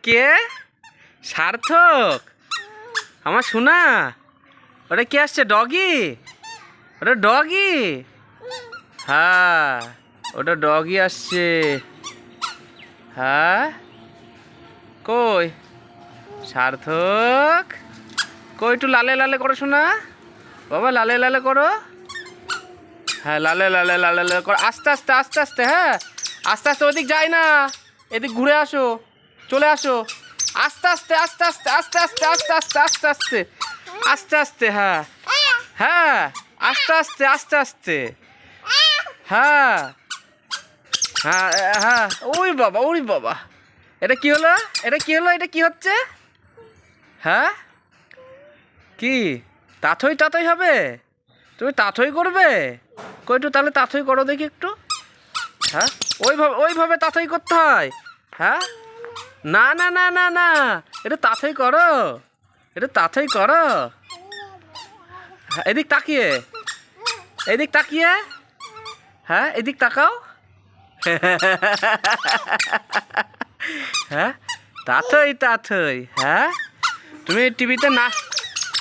কে? সার্থক? আমার শোনা? ওটা কে আসছে? ডগি? ওটা ডগি? হ্যাঁ, ওটা ডগি আসছে। হ্যাঁ, কই সার্থক? কই একটু লালে লালে করো শোনা বাবা, লালে লালে করো। হ্যাঁ, লালে লালে লালে লালে করো, আস্তে আস্তে আস্তে আস্তে। হ্যাঁ, আস্তে আস্তে, ওদিক যাই না, এদিক ঘুরে আসো, চলে আসো। আস্তে আস্তে আস্তে আস্তে আস্তে আস্তে আস্তে আস্তে আস্তে আস্তে আস্তে আস্তে। হ্যাঁ হ্যাঁ, আস্তে আস্তে আস্তে আস্তে। হ্যাঁ হ্যাঁ হ্যাঁ, ওই বাবা, ওই বাবা, এটা কি হলো? এটা কি হলো? এটা কি হচ্ছে? হ্যাঁ, কি তাথই তাথই হবে? তুমি তাথই করবে? কই একটু তাহলে তাথই করো দেখি একটু। হ্যাঁ, ওইভাবে ওইভাবে তাথই করতে হয়। হ্যাঁ, না না না না না, এটা তাথই করো, এটা তাথই করো। হ্যাঁ, এদিক তাকিয়ে, এদিক তাকিয়ে। হ্যাঁ, এদিক তাকাও। হ্যাঁ, তাথই তাথই। হ্যাঁ, তুমি টিভিতে না,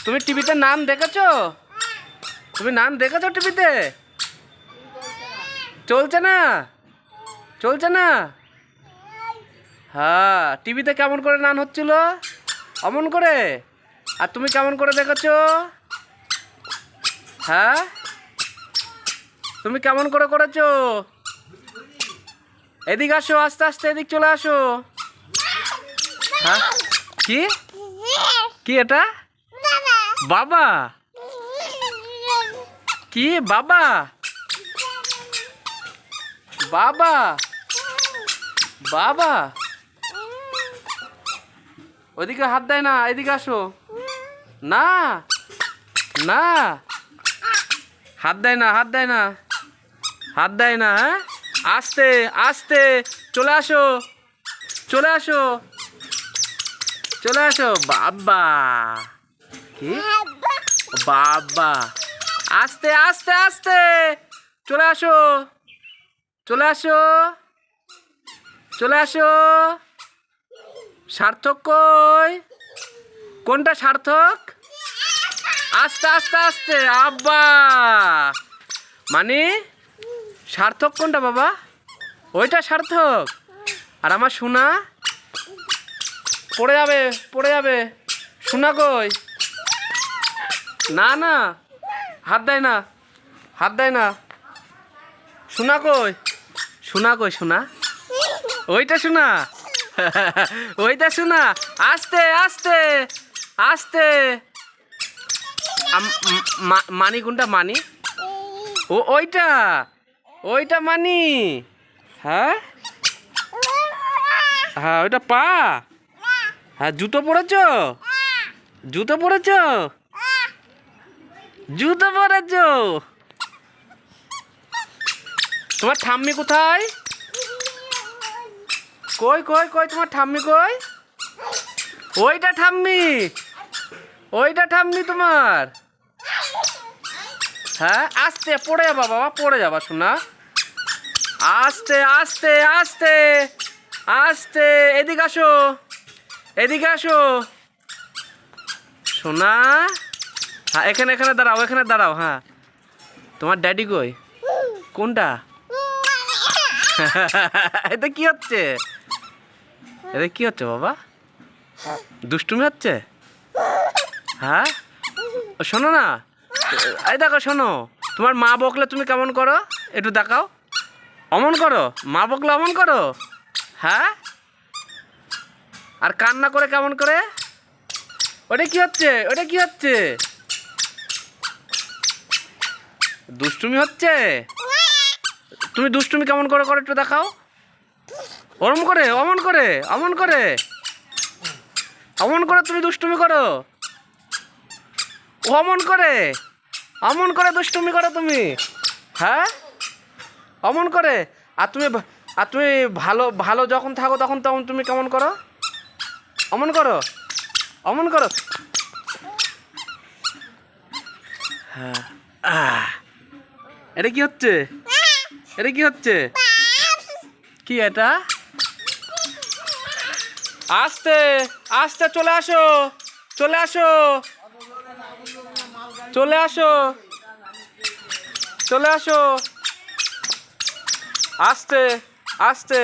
তুমি টিভিতে নাম দেখেছো? তুমি নাম দেখেছো টিভিতে? চলছে না, চলছে না। হ্যাঁ, টিভিতে কেমন করে নান হচ্ছিল, অমন করে। আর তুমি কেমন করে দেখেছো? হ্যাঁ, তুমি কেমন করে করেছো? এদিক আসো, আস্তে আস্তে এদিক চলে আসো। হ্যাঁ, কি কি এটা? বাবা? কি বাবা? বাবা? বাবা? ওদিকে হাত দেয় না, এদিকে আসো। না না, হাত দেয় না, হাত দেয় না, হাত দেয় না। হ্যাঁ, আস্তে আস্তে চলে আসো, চলে আসো, চলে আসো। বাবা? কি বাবা? আস্তে আস্তে আস্তে চলে আসো, চলে আসো, চলে আসো। সার্থক কই? কোনটা সার্থক? আস্তে আস্তে আস্তে। আব্বা মানে সার্থক কোনটা বাবা? ওইটা সার্থক। আর আমার সোনা পড়ে যাবে, পড়ে যাবে। সোনা কই? না না, হাত দেয় না, হাত দেয় না। সোনা কই? সোনা কই? সোনা ওইটা, সোনা ওইটা সোনা। আস্তে আস্তে আস্তে। মানি কোনটা? মানি? ও ওইটা, ওইটা মানি। হ্যাঁ হ্যাঁ, ওইটা পা। হ্যাঁ, জুতো পরেছ? জুতো পরেছ? জুতো পরেছ? তোমার ঠাম্মি কোথায়? কই কই কই, তোমার ঠাম্মি কই? ওইটা ঠাম্মি, ওইটা ঠাম্মি তোমার। হ্যাঁ, আস্তে, পড়ে যাবা বাবা, পড়ে যাবা শোনা। আস্তে আস্তে আস্তে আস্তে। এদিকে আসো, এদিকে আসো সোনা। হ্যাঁ, এখানে এখানে দাঁড়াও, এখানে দাঁড়াও। হ্যাঁ, তোমার ড্যাডি কই? কোনটা? এটা কি হচ্ছে? এটা কি হচ্ছে বাবা? দুষ্টুমি হচ্ছে? হ্যাঁ, শোনো না, এই দেখো, শোনো, তোমার মা বকলে তুমি কেমন করো একটু দেখাও। অমন করো? মা বকলে অমন করো? হ্যাঁ, আর কান্না করে কেমন করে? ওটা কি হচ্ছে? ওটা কি হচ্ছে? দুষ্টুমি হচ্ছে? তুমি দুষ্টুমি কেমন করে করো একটু দেখাও। ওরম করে, অমন করে, অমন করে, অমন করে তুমি দুষ্টুমি করো। অমন করে, অমন করে দুষ্টুমি করো তুমি। হ্যাঁ, অমন করে। আর তুমি, আর তুমি ভালো ভালো যখন থাকো তখন তখন তুমি কেমন করো? অমন করো, অমন করো। হ্যাঁ, এটা কি হচ্ছে? এটা কি হচ্ছে? কি এটা? আস্তে আস্তে চলে আসো, চলে আসো, চলে আসো, চলে আসো, আস্তে আস্তে।